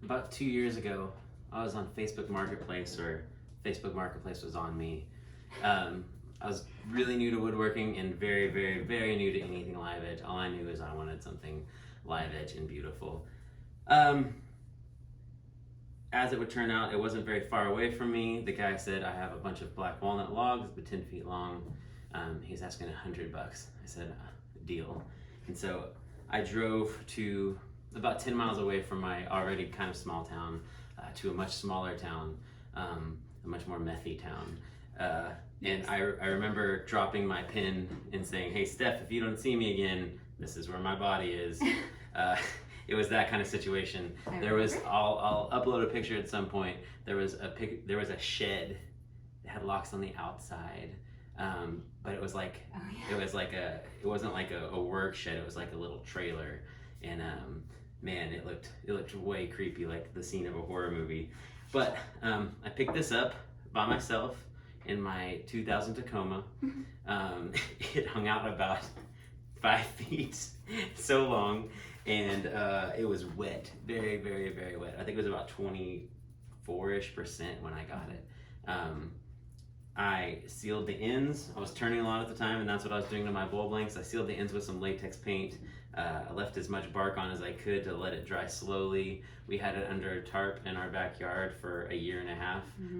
about 2 years ago, I was on Facebook Marketplace, or Facebook Marketplace was on me. I was really new to woodworking and very, very, very new to anything live edge. All I knew is I wanted something live edge and beautiful. As it would turn out, it wasn't very far away from me. The guy said, I have a bunch of black walnut logs, but 10 feet long. He's asking $100. I said, deal. And so I drove to about 10 miles away from my already kind of small town to a much smaller town, a much more methy town. And I remember dropping my pin and saying, hey, Steph, if you don't see me again, this is where my body is. It was that kind of situation. There was, I'll upload a picture at some point. There was a shed that had locks on the outside, but it was like, it wasn't like a work shed. It was like a little trailer, and man, it looked way creepy, like the scene of a horror movie. But I picked this up by myself in my 2000 Tacoma. It hung out about 5 feet, so long. And it was wet, very, very, very wet. I think it was about 24-ish% when I got it. I sealed the ends. I was turning a lot at the time, and that's what I was doing to my bowl blanks. I sealed the ends with some latex paint. I left as much bark on as I could to let it dry slowly. We had it under a tarp in our backyard for 1.5 years,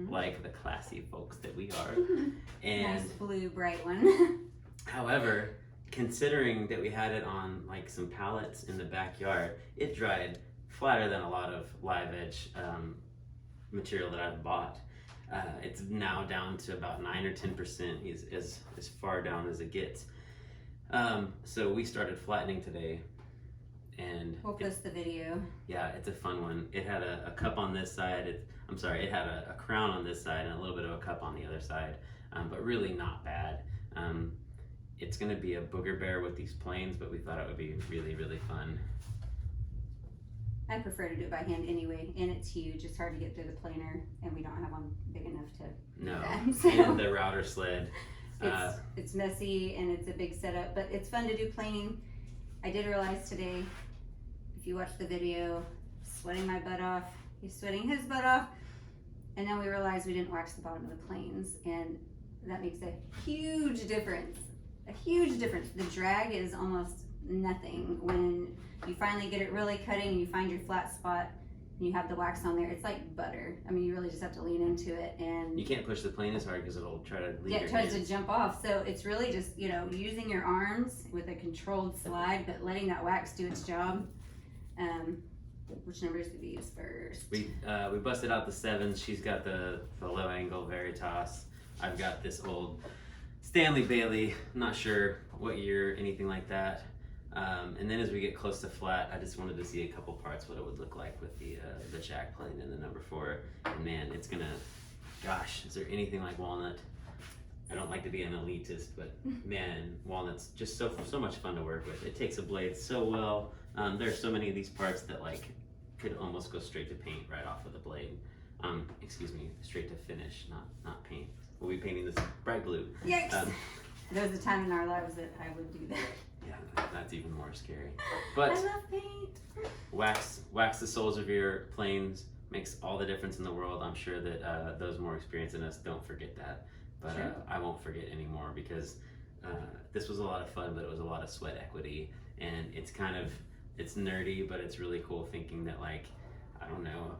like the classy folks that we are. And nice blue, bright one. However, considering that we had it on like some pallets in the backyard, it dried flatter than a lot of live edge material that I've bought. It's now down to about 9 or 10%, as far down as it gets. So we started flattening today, and we'll post the video. Yeah, it's a fun one. It had a cup on this side. It had a crown on this side and a little bit of a cup on the other side, but really not bad. It's going to be a booger bear with these planes, but we thought it would be really, really fun. I prefer to do it by hand anyway, and it's huge. It's hard to get through the planer, and we don't have one big enough to do that. So and the router sled. It's messy, and it's a big setup, but it's fun to do planing. I did realize today, if you watch the video, sweating my butt off, he's sweating his butt off, and then we realized we didn't wax the bottom of the planes, and that makes a huge difference. A huge difference. The drag is almost nothing when you finally get it really cutting and you find your flat spot and you have the wax on there. It's like butter. I mean, you really just have to lean into it, and you can't push the plane as hard because it'll try to leave it tries to jump off. So it's really just, using your arms with a controlled slide, but letting that wax do its job. Which numbers did we use first? We busted out the 7s. She's got the low angle Veritas. I've got this old Stanley Bailey, not sure what year, anything like that. And then as we get close to flat, I just wanted to see a couple parts, what it would look like with the jack plane and the number 4. And man, it's gonna, gosh, is there anything like Walnut? I don't like to be an elitist, but man, Walnut's just so much fun to work with. It takes a blade so well. There's so many of these parts that like could almost go straight to paint right off of the blade. Excuse me, straight to finish, not paint. We'll be painting this bright blue. Yikes. There was a time in our lives that I would do that. Yeah, that's even more scary. But I love paint. Wax the soles of your planes makes all the difference in the world. I'm sure that those more experienced than us don't forget that. But sure. I won't forget anymore, because this was a lot of fun, but it was a lot of sweat equity. And it's nerdy, but it's really cool thinking that, like, I don't know,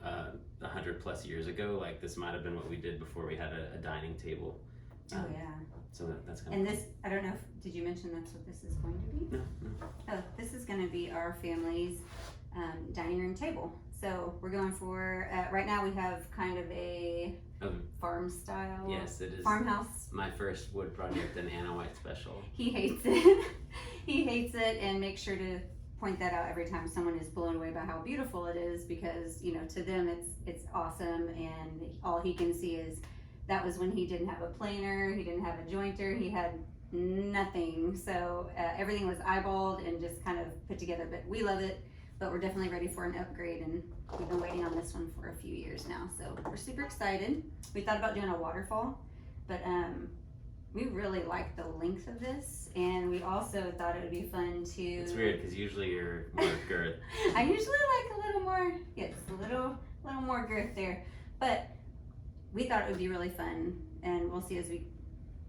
100+ years ago, like this might have been what we did before we had a dining table. Oh yeah. So that's kind of and cool. this, I don't know, did you mention that's what this is going to be? No. Oh, this is going to be our family's dining room table. So we're going for, right now we have kind of a farm style. Yes, it is. Farmhouse. My first wood project, an Anna White special. He hates it. He hates it, and make sure to point that out every time someone is blown away by how beautiful it is, because to them it's awesome, and all he can see is that was when he didn't have a planer, he didn't have a jointer, he had nothing. So everything was eyeballed and just kind of put together. But we love it, but we're definitely ready for an upgrade, and we've been waiting on this one for a few years now, so we're super excited. We thought about doing a waterfall, but we really like the length of this, and we also thought it would be fun to... It's weird because usually you're more girth. I usually like a little more, yes, a little more girth there. But we thought it would be really fun, and we'll see as we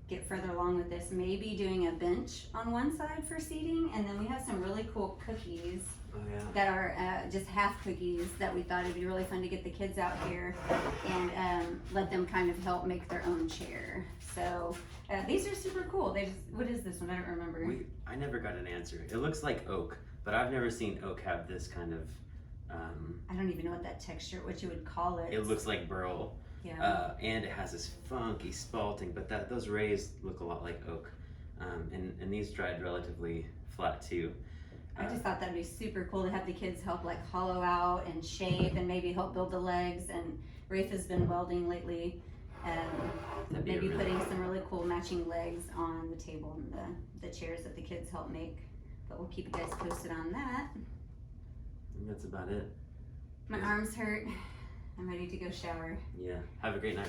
get further along with this, maybe doing a bench on one side for seating, and then we have some really cool cookies that are just half cookies that we thought it'd be really fun to get the kids out here and let them kind of help make their own chair. So these are super cool. What is this one? I don't remember. I never got an answer. It looks like oak, but I've never seen oak have this kind of I don't even know what you would call it. It looks like burl. Yeah. And it has this funky spalting, but those rays look a lot like oak. And these dried relatively flat too. I just thought that'd be super cool to have the kids help like hollow out and shape and maybe help build the legs. And Rafe has been welding lately, maybe putting some really cool matching legs on the table and the chairs that the kids help make. But we'll keep you guys posted on that. I think that's about it. My arms hurt. I'm ready to go shower. Yeah. Have a great night.